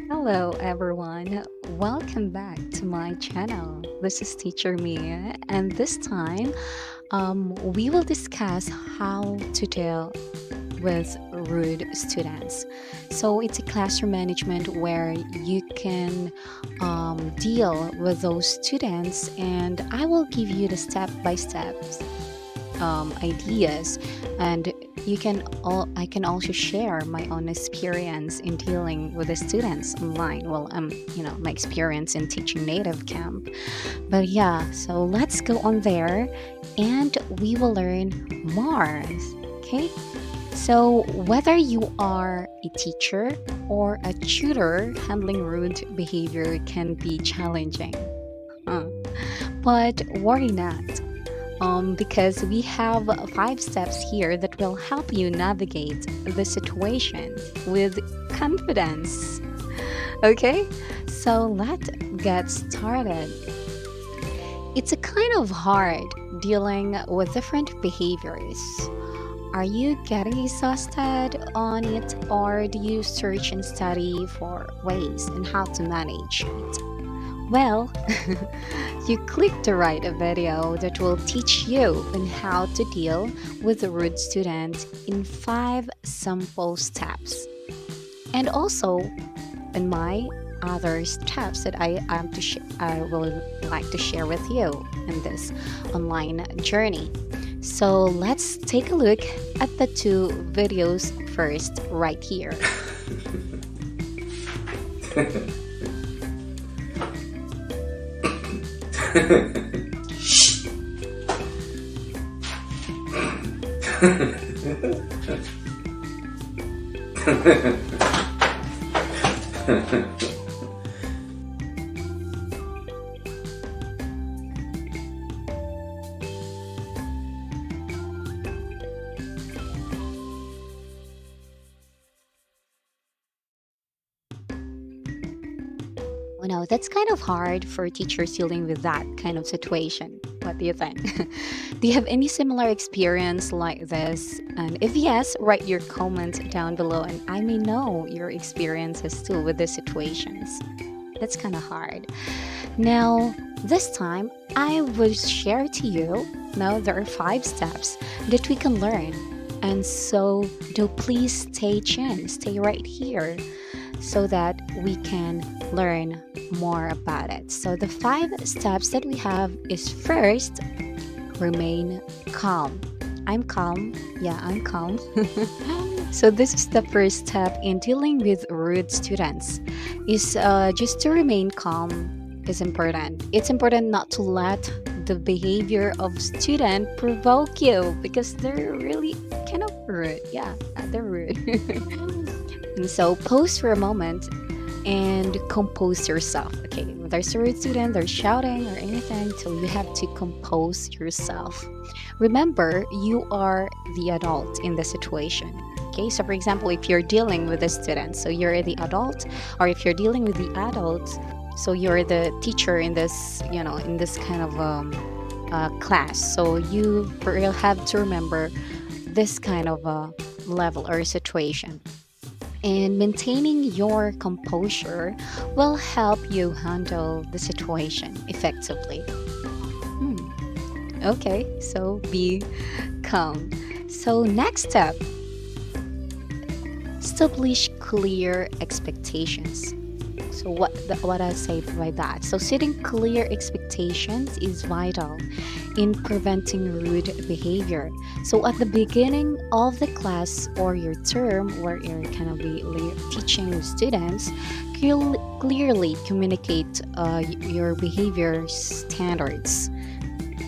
Hello, everyone. Welcome back to my channel. This is Teacher Mia, and this time we will discuss how to deal with rude students. So, it's a classroom management where you can deal with those students, and I will give you the step by steps ideas, and I can also share my own experience in dealing with the students online. Well, my experience in teaching native camp. But yeah, so let's go on there and we will learn more. Okay, so whether you are a teacher or a tutor, handling rude behavior can be challenging. Huh. But worry not, because we have 5 steps here that will help you navigate the situation with confidence. Okay, so let's get started. It's a kind of hard dealing with different behaviors. Are you getting exhausted on it, or do you search and study for ways and how to manage it? Well, you clicked the right video that will teach you on how to deal with a rude student in 5 simple steps. And also, in my other steps that I will like to share with you in this online journey. So let's take a look at the 2 videos first, right here. Oh no, that's kind of hard for teachers dealing with that kind of situation. What do you think? Do you have any similar experience like this? And if yes, write your comment down below and I may know your experiences too with the situations. That's kind of hard. Now, this time I will share to you. Now, there are 5 steps that we can learn. And so, do please stay tuned, stay right here so that we can learn more about it. So, the 5 steps that we have is first, remain calm. I'm calm. Yeah, I'm calm. So this is the first step in dealing with rude students. Is just to remain calm is important. It's important not to let the behavior of student provoke you because they're really kind of rude. Yeah, they're rude. And so pause for a moment and compose yourself. Okay, when there's a rude student, they're shouting or anything, so you have to compose yourself. Remember, you are the adult in the situation. Okay, so for example, if you're dealing with a student, so you're the adult, or if you're dealing with the adult, so you're the teacher in this, in this kind of class. So you will have to remember this kind of level or situation. And maintaining your composure will help you handle the situation effectively. Hmm. Okay, so be calm. So, next step, establish clear expectations. So, what I say by that? So, setting clear expectations is vital in preventing rude behavior. So, at the beginning of the class or your term, where you're kind of be teaching students, clearly communicate your behavior standards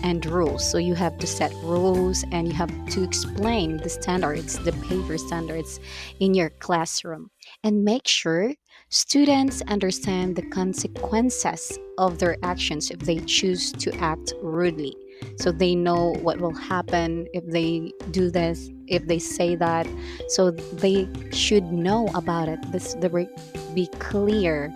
and rules. So you have to set rules and you have to explain the standards, the behavior standards in your classroom. And make sure students understand the consequences of their actions if they choose to act rudely. So they know what will happen if they do this, if they say that. So they should know about it. There will be clear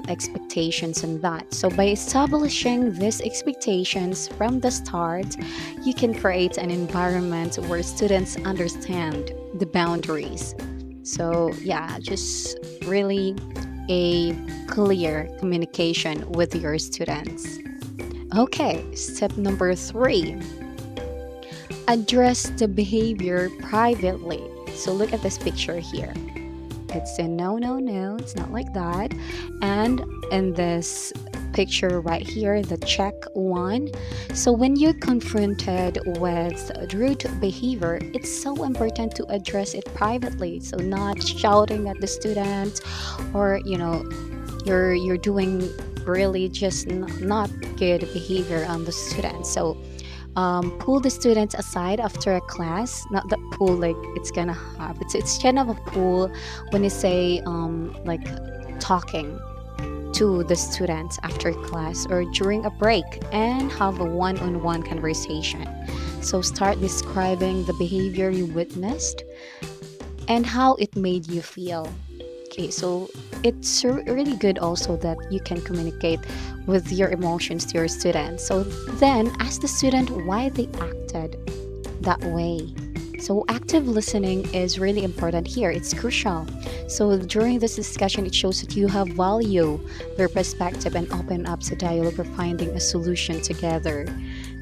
expectations and that. So by establishing these expectations from the start, you can create an environment where students understand the boundaries. So yeah, just really a clear communication with your students. Okay, step number three, address the behavior privately. So look at this picture here. It's a no, no, no, it's not like that. And in this picture right here, the check one. So when you're confronted with rude behavior, it's so important to address it privately. So not shouting at the student, or you're doing really just not good behavior on the student. So pull the students aside after a class. Not that pull like it's gonna have. It's kind of a pull when you say like talking to the students after class or during a break, and have a one-on-one conversation. So start describing the behavior you witnessed and how it made you feel. Okay, so it's really good also that you can communicate with your emotions to your students. So then ask the student why they acted that way. So active listening is really important here. It's crucial. So during this discussion, it shows that you have value their perspective and open up to dialogue for finding a solution together.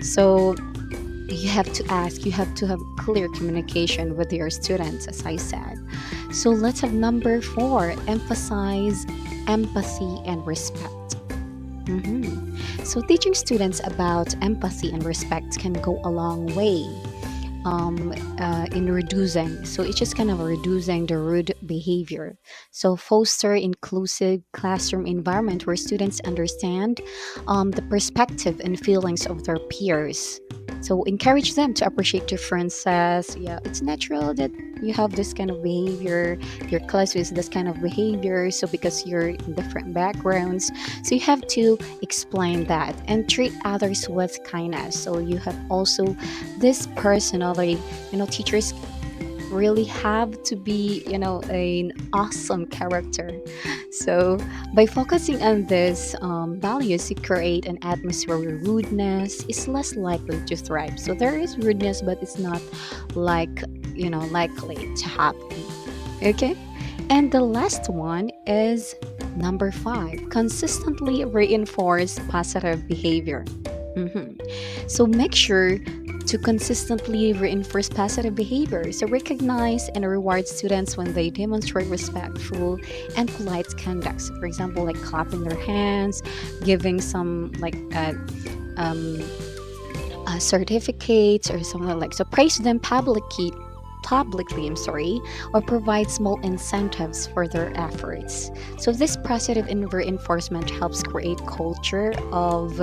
So you have to ask, you have to have clear communication with your students, as I said. So let's have number four, emphasize empathy and respect. So teaching students about empathy and respect can go a long way in reducing. So it's just kind of reducing the rude behavior. So foster inclusive classroom environment where students understand the perspective and feelings of their peers. So encourage them to appreciate differences. Yeah, it's natural that you have this kind of behavior. Your class is this kind of behavior. So because you're in different backgrounds, so you have to explain that and treat others with kindness. So you have also this personality. Teachers really have to be, an awesome character. So by focusing on this values, you create an atmosphere where rudeness is less likely to thrive. So there is rudeness, but it's not like, likely to happen. Okay. And the last one is number five, consistently reinforce positive behavior. Mhm. So make sure to consistently reinforce positive behavior. So recognize and reward students when they demonstrate respectful and polite conduct. So for example, like clapping their hands, giving some like certificates or something like. So praise them publicly, or provide small incentives for their efforts. So this positive reinforcement helps create culture of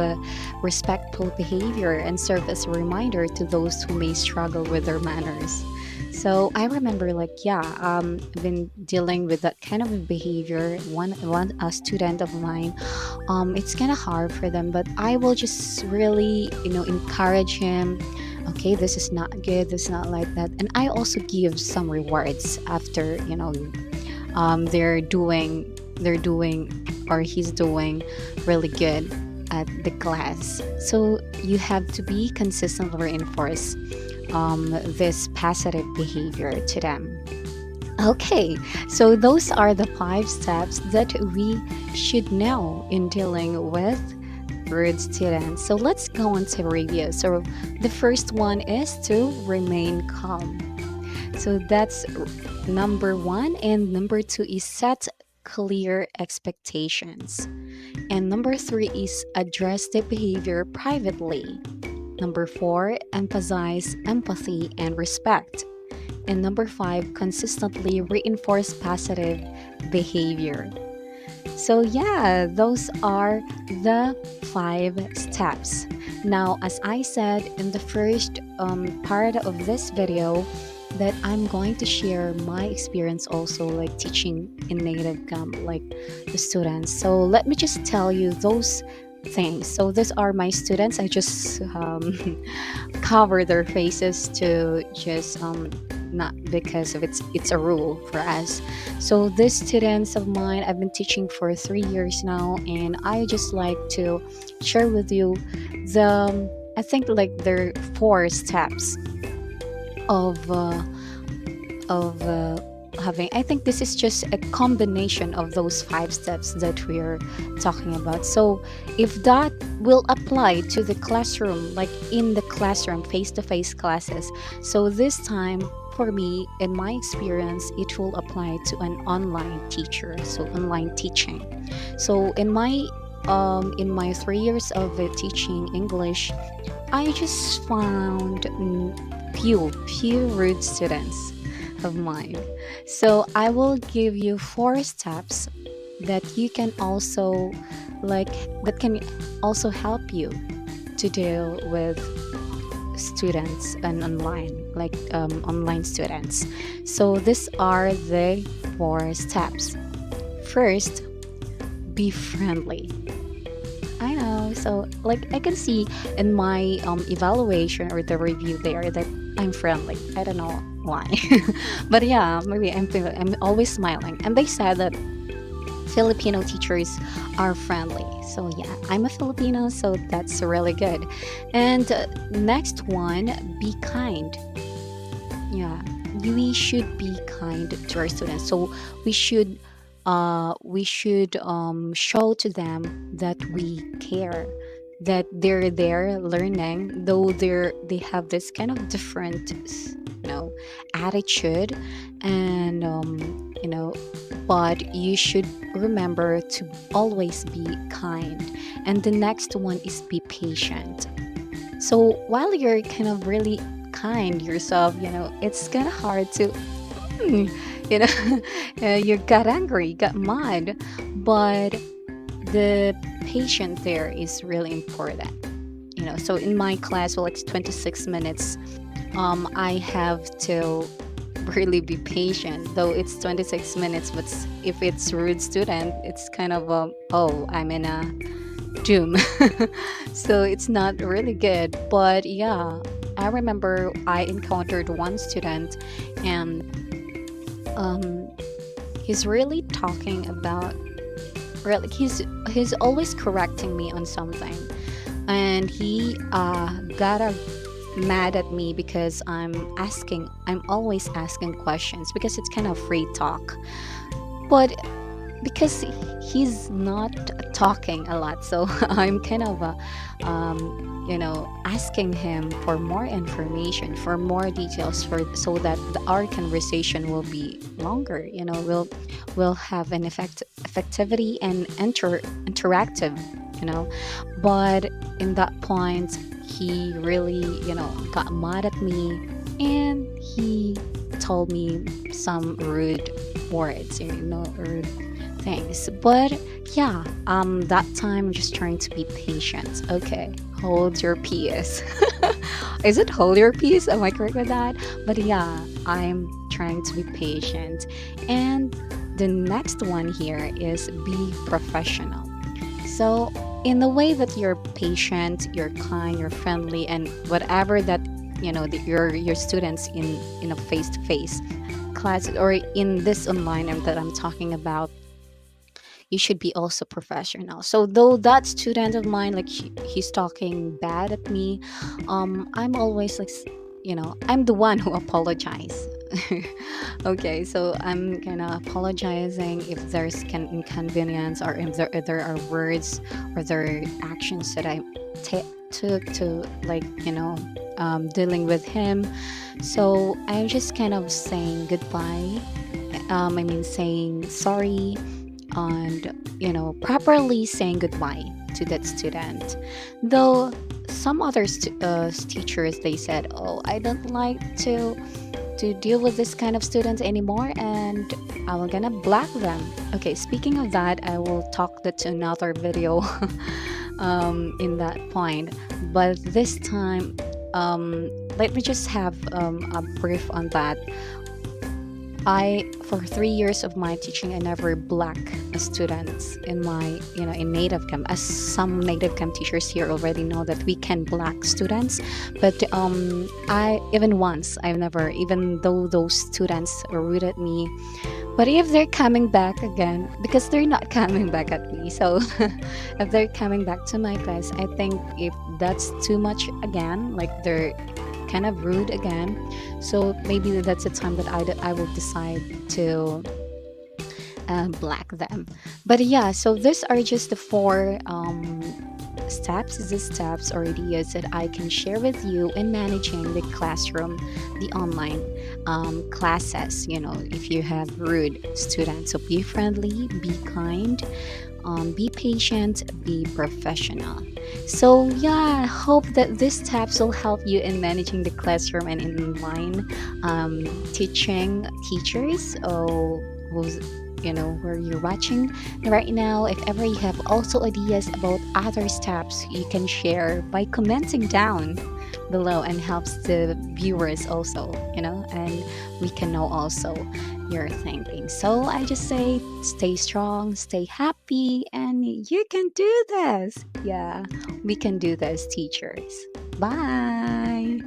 respectful behavior and serve as a reminder to those who may struggle with their manners. So I remember, like, yeah, I've been dealing with that kind of behavior. One a student of mine, it's kind of hard for them, but I will just really, encourage him. Okay, this is not good, this is not like that, and I also give some rewards after, they're doing or he's doing really good at the class. So you have to be consistently reinforce this positive behavior to them. Okay, so those are the 5 steps that we should know in dealing with rude students. So let's go on to review. So the first one is to remain calm. So that's number one. And number two is set clear expectations. And number three is address the behavior privately. Number four, emphasize empathy and respect. And number five, consistently reinforce positive behavior. So, yeah, those are the 5 steps. Now, as I said in the first part of this video, that I'm going to share my experience also, like teaching in native camp, like the students. So, let me just tell you those things. So, these are my students. I just cover their faces to just not because of it's a rule for us. So these students of mine, I've been teaching for 3 years now, and I just like to share with you the I think like there are 4 steps of uh, of uh, having, I think this is just a combination of those 5 steps that we're talking about. So if that will apply to the classroom, like in the classroom, face to face classes, so this time, for me, in my experience, it will apply to an online teacher, so online teaching. So in my 3 years of teaching English, I just found few rude students of mine. So I will give you 4 steps that you can also like that can also help you to deal with students and online students. So these are the 4 steps. First, be friendly. I know. So, like, I can see in my evaluation or the review there that I'm friendly. I don't know why, but yeah, maybe I'm always smiling. And they said that Filipino teachers are friendly. So yeah, I'm a Filipino, so that's really good. And next one, be kind. Yeah, we should be kind to our students. So we should show to them that we care, that they're there learning, though they have this kind of different attitude, and but you should remember to always be kind. And the next one is be patient. So while you're kind of really kind yourself, it's kind of hard to, hmm, you know, you got angry, got mad, but the patient there is really important. So in my class, well, it's 26 minutes. I have to really be patient, though it's 26 minutes, but if it's rude student, it's kind of oh, I'm in a doom. So it's not really good. But yeah, I remember I encountered one student, and um, he's really talking about, really, he's always correcting me on something, and he got mad at me because I'm always asking questions because it's kind of free talk. But because he's not talking a lot, so I'm kind of asking him for more information, for more details, for so that our conversation will be longer. We'll have an effectivity and interactive. But in that point, he really got mad at me, and he told me some rude words, rude things. But yeah, that time I'm just trying to be patient. Okay, hold your peace. Is it hold your peace? Am I correct with that? But yeah, I'm trying to be patient. And the next one here is be professional. So in the way that you're patient, you're kind, you're friendly, and whatever that your students in a face-to-face class or in this online that I'm talking about, you should be also professional. So though that student of mine, like he's talking bad at me, I'm always like, I'm the one who apologize. Okay, so I'm kind of apologizing if there's inconvenience, or if there are words or there are actions that I took to, like, dealing with him. So I'm just kind of saying goodbye. Saying sorry, and properly saying goodbye to that student. Though some other teachers, they said, oh, I don't like to deal with this kind of students anymore, and I will gonna block them. Okay, speaking of that, I will talk that to another video in that point. But this time, let me just have a brief on that. For 3 years of my teaching, I never black students in my, in native chem. As some native chem teachers here already know that we can black students, but I even once, I've never, even though those students are rude at me. But if they're coming back again, because they're not coming back at me, so if they're coming back to my class, I think if that's too much again, like they're kind of rude again. So maybe that's the time that I will decide to black them. But yeah, so these are just the four steps, the steps or ideas that I can share with you in managing the classroom, the online classes. You know, if you have rude students, so be friendly, be kind, be patient, be professional. So yeah, I hope that these steps will help you in managing the classroom and in online teaching teachers. Oh, who's where you're watching right now. If ever you have also ideas about other steps, you can share by commenting down below and helps the viewers also, and we can know also your thinking. So I just say stay strong, stay happy, and you can do this. Yeah, we can do this, teachers. Bye.